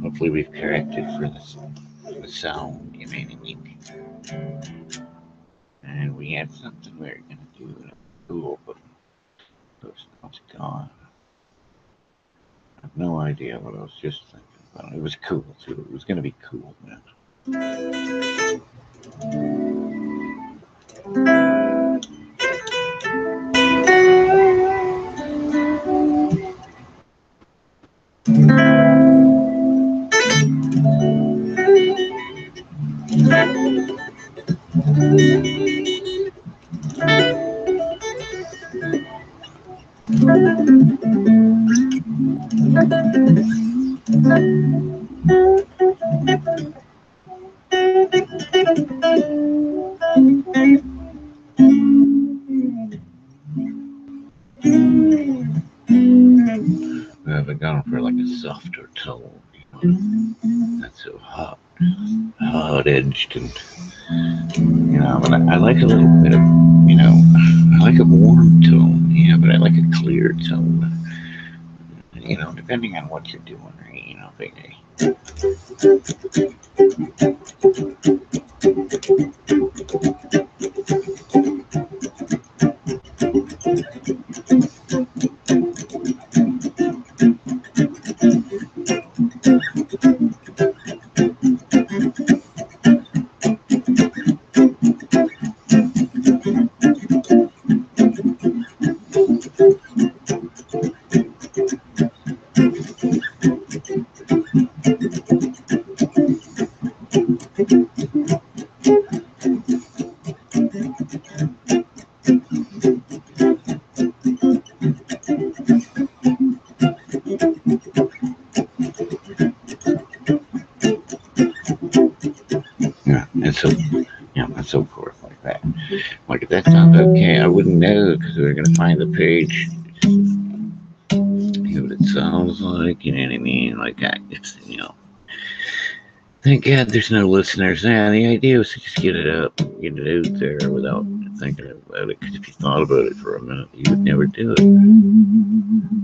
Hopefully we've corrected for the sound, you know what I mean? And we had something we were going to do cool, but now it's gone. I have no idea what I was just thinking about. It was cool, too. It was going to be cool, man. I've gone for like a softer tone, not so hard edged, and but I like a little bit of, I like a warm tone, yeah, but I like a clear tone, depending on what you're doing, right, baby. And so forth like that. Like if that sounds okay, I wouldn't know because we're gonna find the page. What it sounds like, you know what I mean? Like it's Thank God there's no listeners. Yeah, the idea was to just get it up, get it out there without thinking about it. Because if you thought about it for a minute, you would never do it.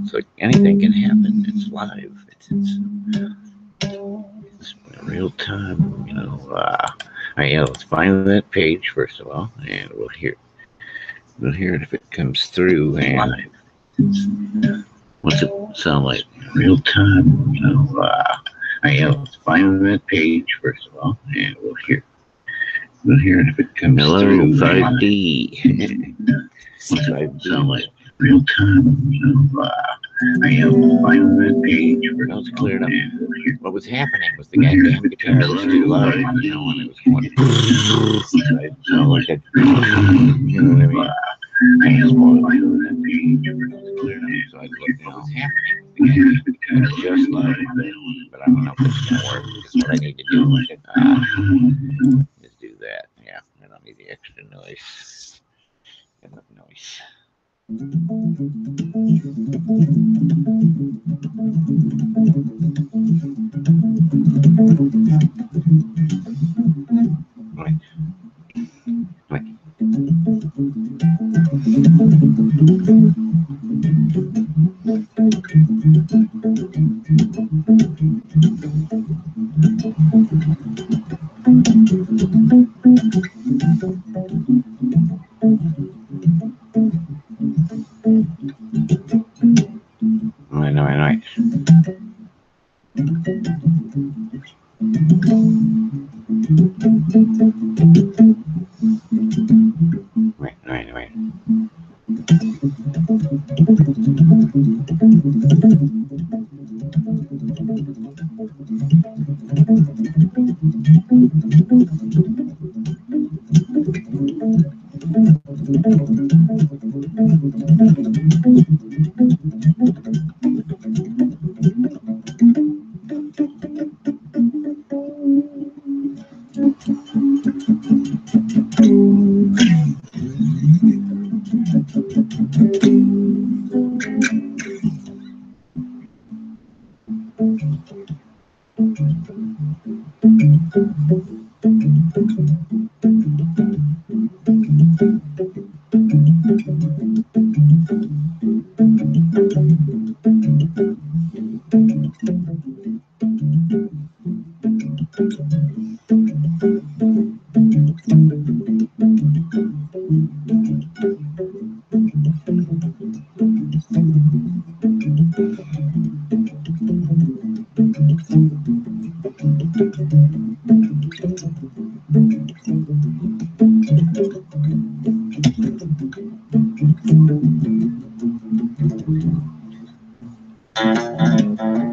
It's like anything can happen. It's live. It's real time. Let's find that page first of all, and we'll hear it if it comes through. And what's it sound like? Real time. Let's find that page first of all, and we'll hear it if it comes through. 5D. What's 5D sound like? Real time. Let's find that page first. Let's clear it up. What was happening was the goddamn guitar was too loud, and it was going. Sound like that. You know what I mean? That page so I looked what was happening. Just loud, but I don't know if it's gonna work because what I need to do is do that. Yeah, I don't need the extra noise. Enough noise. Right. Right.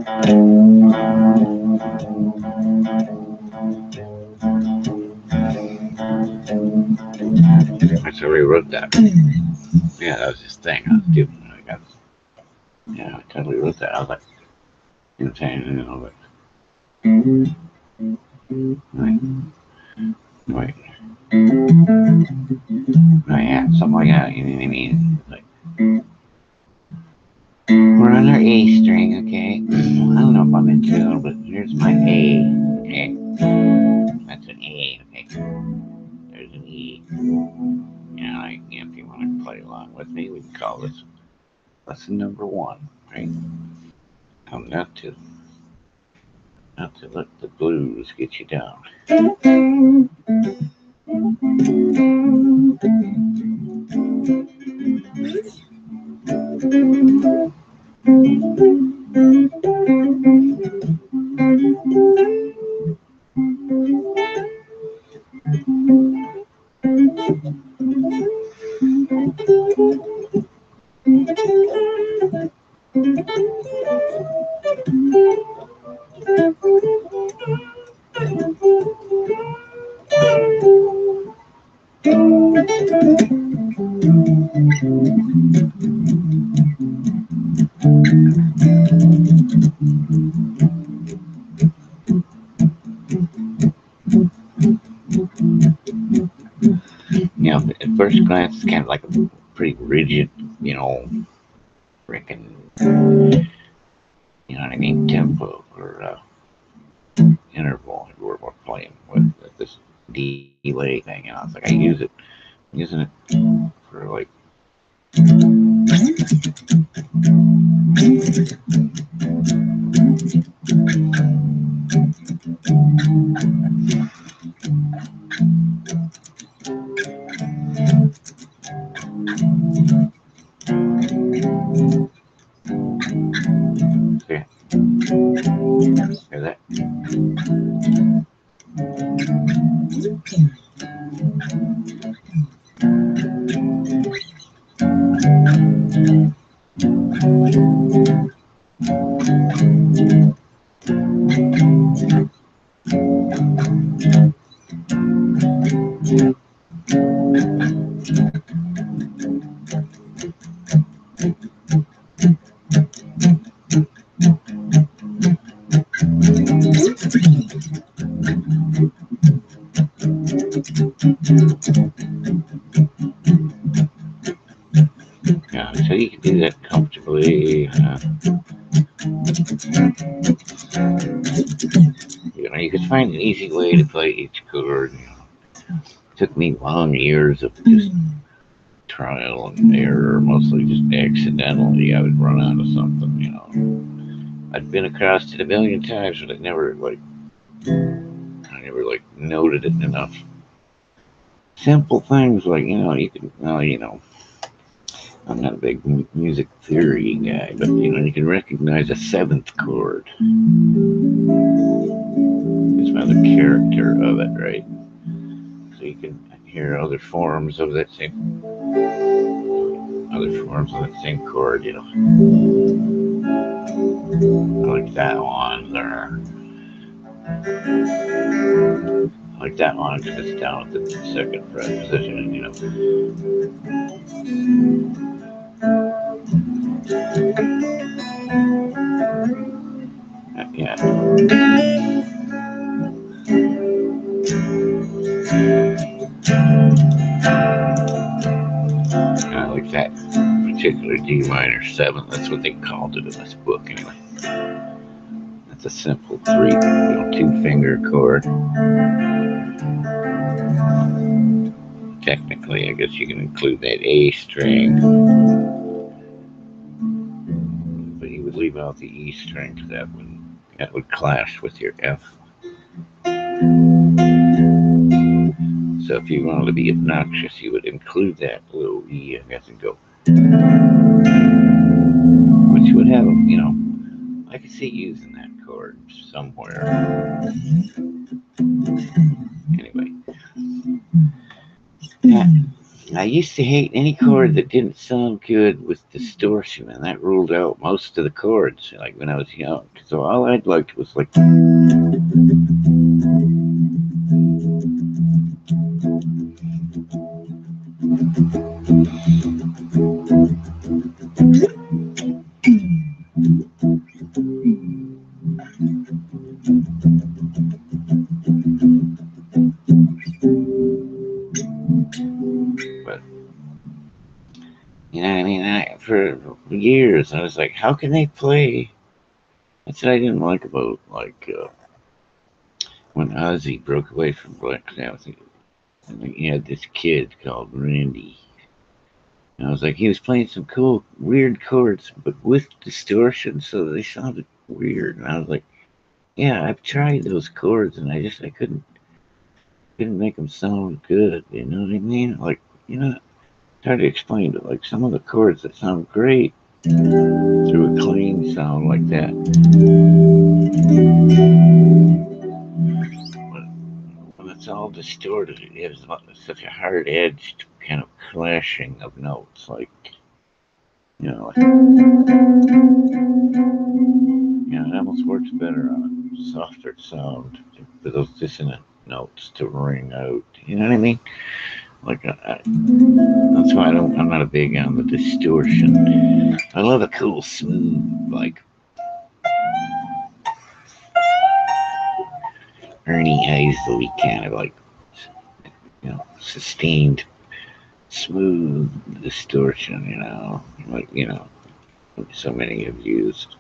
I already wrote that. Yeah, that was his thing. I was doing. I got. Yeah, I totally wrote that. I was like, insane, you know, but. Right. Right. Oh, yeah, something like that. You know what I mean? Like, we're on our A string, okay? I don't know if I'm in tune, but here's my A. Okay. That's an A, okay? There's an E. Yeah, like, if you want to play along with me, we can call this lesson number 1, right? Not to let the blues get you down. You know, at first glance, it's kind of like a pretty rigid, you know, freaking, you know what I mean, tempo or interval we're playing with this delay thing. You know, it's like I use it, using it for like. See, hear that? Yeah, so you can do that comfortably. You know, you could find an easy way to play each chord. You know, it took me long years of just trial and error, mostly just accidentally. I would run out of something. You know, I'd been across it a million times, but I never noted it enough. Simple things like, you know, you can, well, you know, I'm not a big music theory guy, but you know, you can recognize a 7th chord. It's by the character of it, right? So you can hear other forms of that same chord, you know. Like that one there. Like that one, because it's down at the 2nd fret position, you know. Yeah. Like that particular D minor 7th. That's what they called it in this book, anyway. That's a simple 2-finger chord. Technically, I guess you can include that A string, but you would leave out the E string because that would clash with your F. So if you wanted to be obnoxious, you would include that little E, I guess, and go. Which would have, you know, I could see using that chord somewhere. Anyway. Yeah. I used to hate any chord that didn't sound good with distortion, and that ruled out most of the chords, like when I was young. So all I'd liked was like. But you know, I mean, for years I was like, how can they play? That's what I didn't like about when Ozzy broke away from Black Sabbath. He had this kid called Randy. And I was like, he was playing some cool, weird chords, but with distortion, so they sounded weird. And I was like, yeah, I've tried those chords, and I couldn't make them sound good. You know what I mean? Like, it's hard to explain, but like some of the chords that sound great through a clean sound like that. But when it's all distorted, it has such a hard-edged kind of clashing of notes, like like, it almost works better on a softer sound for those dissonant notes to ring out. You know what I mean? Like, that's why I'm not a big on the distortion. I love a cool, smooth, like Ernie Isley kind of like, sustained, smooth distortion. Like so many have used.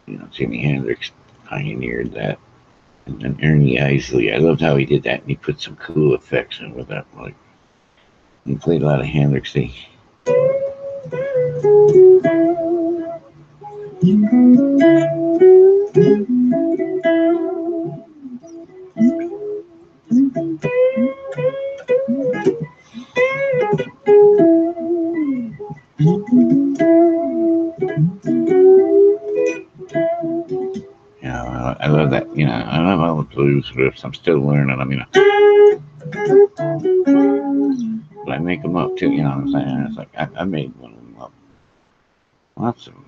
Jimi Hendrix pioneered that. And then Ernie Isley, I loved how he did that, and he put some cool effects in with that. Like, he played a lot of Hendrix. I love that. I love all the blues riffs. I'm still learning. But I make them up too. You know what I'm saying? It's like I made one of them up. Lots of them.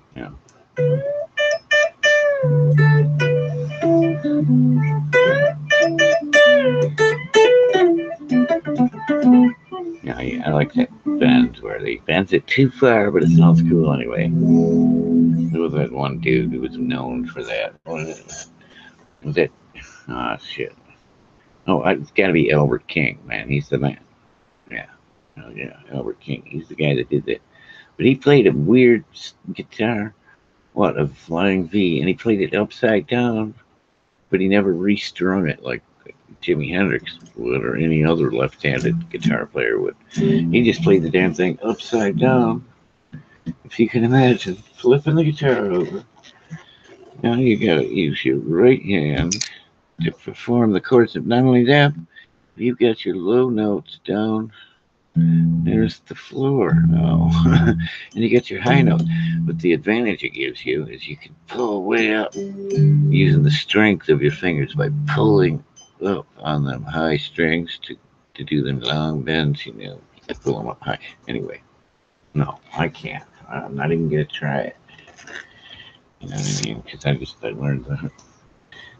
I like that bend where they bends it too far, but it sounds cool anyway. There was that one dude who was known for that. Was it? Oh, shit. Oh, it's got to be Albert King, man. He's the man. Yeah. Oh, yeah. Albert King. He's the guy that did that. But he played a weird guitar, a Flying V, and he played it upside down, but he never restrung it like Jimi Hendrix would or any other left-handed guitar player would. He just played the damn thing upside down. If you can imagine flipping the guitar over. Now you gotta use your right hand to perform the chords. Not only that, you've got your low notes down. There's the floor now. And you get your high note. But the advantage it gives you is you can pull way up using the strength of your fingers by pulling up on them high strings to do them long bends. You pull them up high. Anyway, no, I can't. I'm not even going to try it. You know what I mean? Because I learned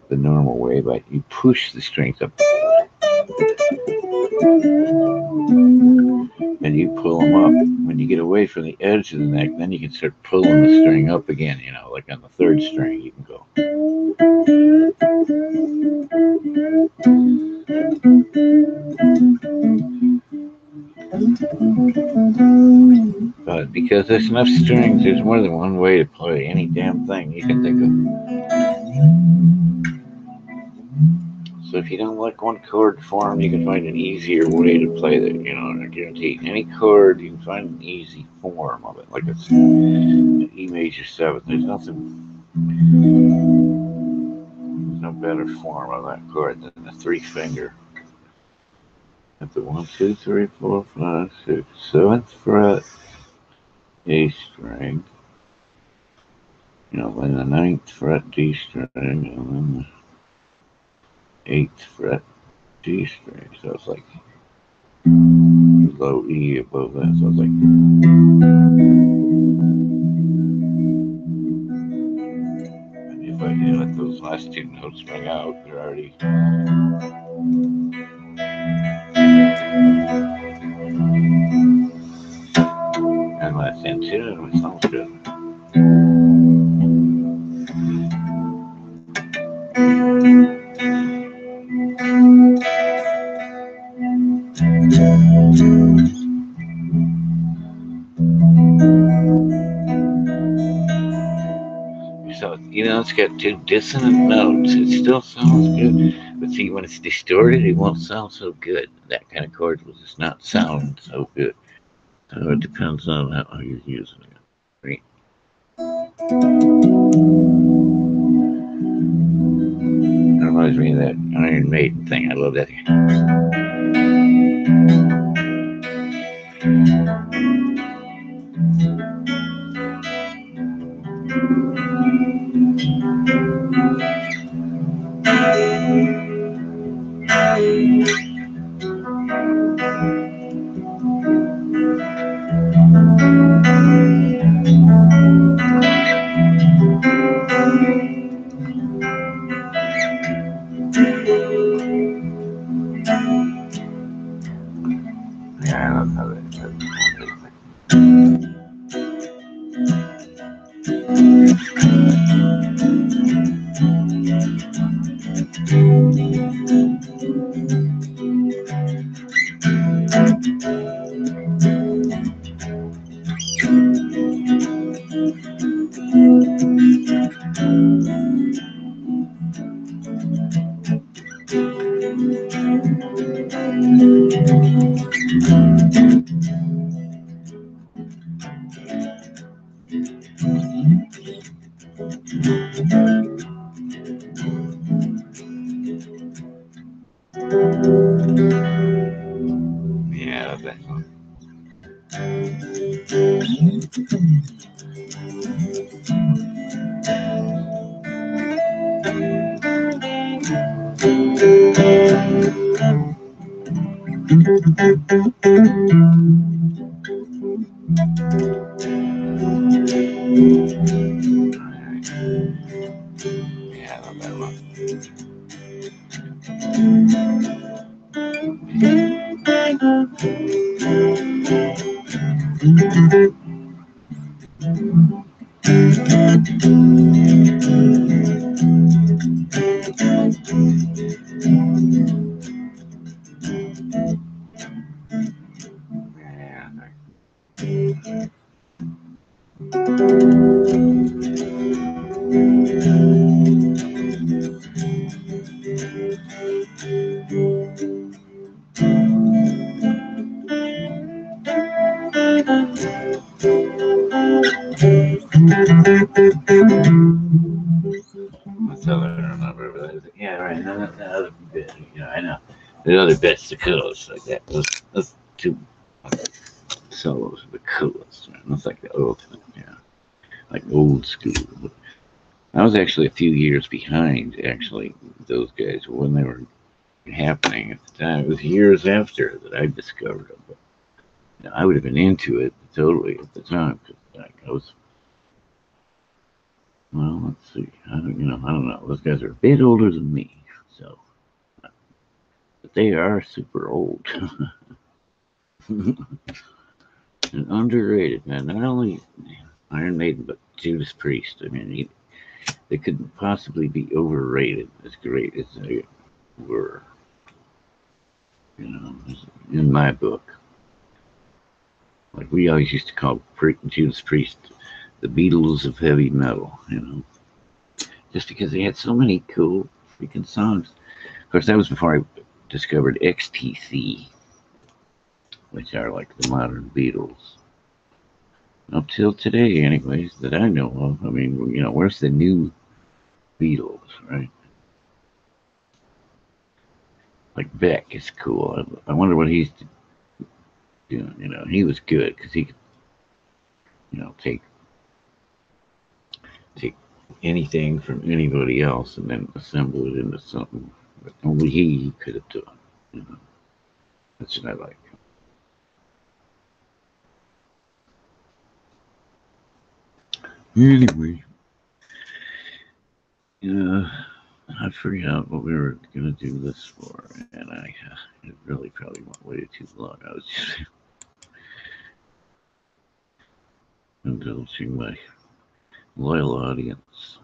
the normal way, but you push the strings up. And you pull them up. When you get away from the edge of the neck, then you can start pulling the string up again, like on the third string, you can go. But because there's enough strings, there's more than one way to play any damn thing you can think of. So if you don't like one chord form, you can find an easier way to play that. I guarantee any chord, you can find an easy form of it. Like it's an E major 7th. There's no better form of that chord than the 3-finger. At the 1, 2, 3, 4, 5, 6, 7th fret, A string. Then the 9th fret D string, and then the 8th fret D string. So it's like low E above that. So I was like, and if I let those last two notes ring out, they're already. And when it's in tune, it sounds good. So, it's got two dissonant notes. It still sounds good. But see, when it's distorted, it won't sound so good. That kind of chord will just not sound so good. So it depends on how you're using it. Right? That reminds me of that Iron Maiden thing. I love that. Yeah, I love how that. Yeah, I love that song. Yeah, I love that one. That's all I remember. But yeah, right. The other bit, I know. The other bits, the coolest, like that. Those two solos are the coolest, man. That's like the ultimate, like old school. But I was actually a few years behind, actually, those guys when they were happening at the time. It was years after that I discovered them. But I would have been into it totally at the time. Cause, like, I was, well, let's see. I don't know. Those guys are a bit older than me, so. But they are super old. And underrated, man. Not only Iron Maiden, but Judas Priest. I mean, they couldn't possibly be overrated as great as they were. In my book. Like we always used to call Judas Priest the Beatles of heavy metal, just because they had so many cool freaking songs. Of course, that was before I discovered XTC, which are like the modern Beatles. Up till today, anyways, that I know of. I mean, where's the new Beatles, right? Like Beck is cool. I wonder what he's doing. He was good because he could, take anything from anybody else and then assemble it into something that only he could have done. That's what I like. Anyway, I forgot what we were gonna do this for, and it really probably went way too long. I was just indulging my loyal audience.